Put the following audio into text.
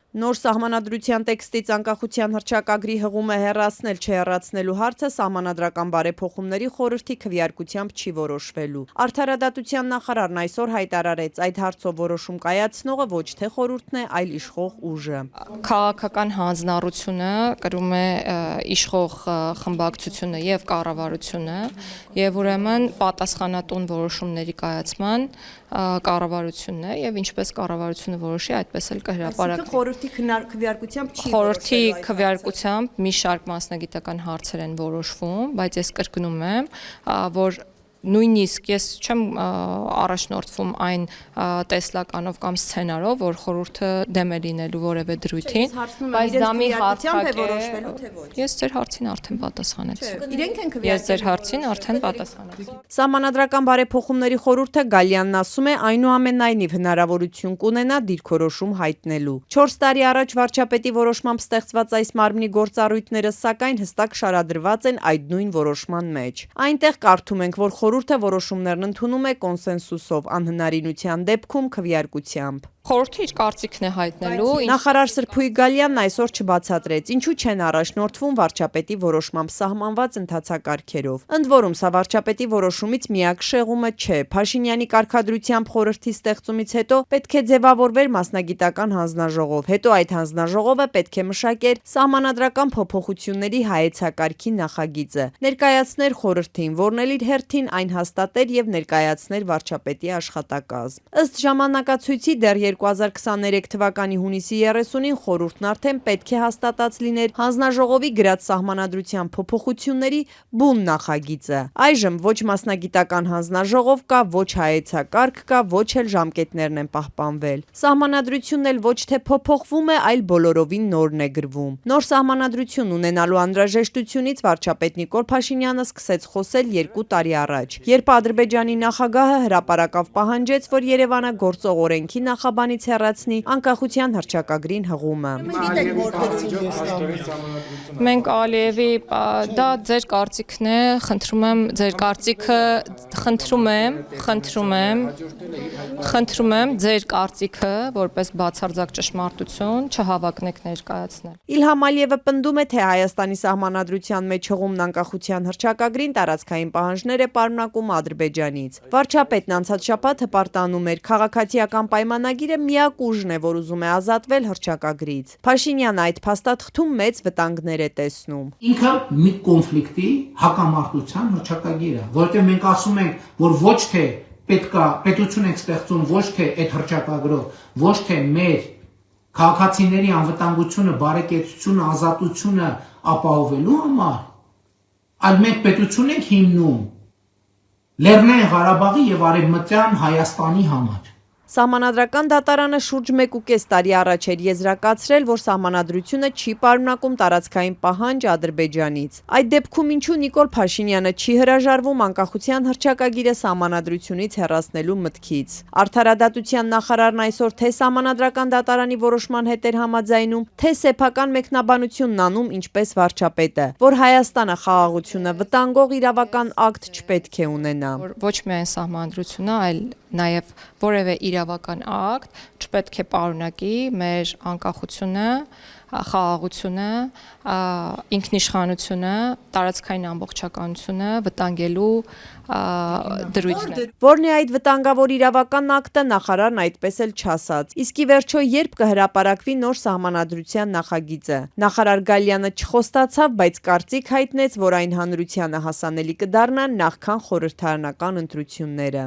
Նոր սահմանադրության տեքստից անկախության հռչակագրի հղումը հեռացնել չհեռացնելու հարցը սահմանադրական բարեփոխումների խորհրդի քվեարկությամբ չի որոշվելու։ Արդարադատության նախարարն այսօր հայտարարեց, այդ հարցով որոշում կայացնողը ոչ թե խորհուրդն է, այլ իշխող ուժը։ Քաղաքական հանձնառությունը կրում է իշխող խմբակցությունը եւ կառավարությունը եւ ուրեմն պատասխանատուն որոշումների կայացման կառավարությունն է եւ ինչպես կառավարությունը որոշի, այդպես էլ կհրապարակվի։ Խորհրդի քվեարկությամբ չի Խորհրդի քվեարկությամբ մի շարք մասնագիտական հարցեր են որոշվում, բայց ես կրկնում եմ, որ նույնիսկ ես չեմ առաջնորդվում այն տեսլականով կամ սցենարով, որ խորհուրդը դեմ է լինելու որևէ դրույթին, բայց դա մի հարցակ է։ Ես ձեր հարցին արդեն պատասխանեցի։ Իրենք են Ես ձեր հարցին արդեն պատասխանեցի։ Սահմանադրական բարեփոխումների խորհուրդը Գալյանն ասում է, այնուամենայնիվ հնարավորություն կունենա դիրքորոշում հայտնելու։ 4 տարի առաջ վարչապետի որոշմամբ ստեղծված այս մարմնի գործառույթները սակայն հստակ շարադրված են այդ նույն որոշման մեջ։ Այնտեղ կարդում ենք, որ խորհուրդը որոշումներն ընդունում է կոնսենսուսով, անհնարինության դեպքում քվեարկությամբ։ Խորհուրդը իր կարծիքն է հայտնելու։ Նախարար Սրփուի Գալյանն այսօր չբացատրեց, ինչու չեն առաջնորդվում վարչապետի որոշմամբ սահմանված ընթացակարգերով։ Ընդ որում, սա վարչապետի որոշումից միակ շեղումը չէ։ Փաշինյանի կարգադրությամբ խորհրդի ստեղծումից հետո պետք է ձևավորվեր մասնագիտական հանձնաժողով, հետո այդ հանձնաժողովը պետք է մշակեր սահմանադրական փոփոխությունների հայեցակարգի նախագիծը, ներկայացներ խորհրդին, որն էլ իր հերթին այն հաստատեր եւ ներկայացներ վարչապետի աշխատակազմ։ Ըստ ժամանակացույցի դեռ 2023 թվականի հունիսի 30-ին խորհուրդն արդեն պետք է հաստատած լիներ հանձնաժողովի գրած սահմանադրության փոփոխությունների բուն նախագիծը։ Այժմ ոչ մասնագիտական հանձնաժողով կա, ոչ հայեցակարգ կա, ոչ էլ ժամկետներն են պահպանվել։ Սահմանադրությունն էլ ոչ թե փոփոխվում է, այլ բոլորովին նորն է գրվում։ Նոր սահմանադրություն ունենալու անհրաժեշտությունից վարչապետ Նիկոլ Փաշինյանը սկսեց խոսել 2 տարի առաջ, երբ Ադրբեջանի նախագահը հրապարակավ պահանջեց, որ Երևանը գործող օրենքի նախաբանից հեռացնի անկախության հռչակագրին հղումը։ Մենք Ալիևի դա ձեր կարծիքն է, խնդրում եմ ձեր կարծիքը, խնդրում եմ ձեր կարծիքը որպես բացարձակ ճշմարտություն չհավակնեք ներկայացնել։ Իլհամ Ալիևը պնդում է, թե Հայաստանի սահմանադրության մեջ հղումն անկախության հռչակագրին տարածքային պահանջներ է պարունակում Ադրբեջանից։ Վարչապետն անցած շաբաթ հպարտանում էր քաղաքացիական պայմանագիրը միակ ուժն է, որ ուզում է ազատվել հռչակագրից։ Փաշինյանը այդ փաստաթղթում մեծ վտանգներ է տեսնում։ Ինքը մի կոնֆլիկտի հակամարտության հռչակագիր է, որտեղ մենք ասում ենք, որ ոչ թե պետքա պետություն ենք ստեղծում ոչ թե այդ հռչակագրով, ոչ թե մեր քաղաքացիների անվտանգությունը, բարեկեցությունը, ազատությունը ապահովելու համար, այլ մենք պետություն ենք հիմնում Լեռնային Ղարաբաղի եւ Արևմտյան Հայաստանի համար։ Սահմանադրական դատարանը շուրջ 1.5 տարի առաջ էր եզրակացրել, որ սահմանադրությունը չի պարունակում տարածքային պահանջ Ադրբեջանից։ Այդ դեպքում ինչու Նիկոլ Փաշինյանը չի հրաժարվում անկախության հռչակագիրը սահմանադրությունից հեռացնելու մտքից։ Արդարադատության նախարարն այսօր թե սահմանադրական դատարանի որոշման հետ էր համաձայնում, թե սեփական մեկնաբանությունն անում ինչպես վարչապետը, որ Հայաստանը խաղաղությունը վտանգող իրավական ակտ չպետք է ունենա։ Ոչ միայն սահմանադրությունը, այլ նաև որևէ իրավական ակտ չպետք է պարունակի մեր անկախությունը, խաղաղությունը, ինքնիշխանությունը, տարածքային ամբողջականությունը վտանգելու դրույթն է։ Որն է այդ վտանգավոր իրավական ակտը, նախարարն այդպես էլ չասաց։ Իսկ ի վերջո երբ կհրապարակվի նոր սահմանադրության նախագիծը։ Նախարար Գալյանը չխոստացավ, բայց կարծիք հայտնեց, որ այն հանրությանը հասանելի կդառնա նախքան խորհրդարանական ընտրությունները։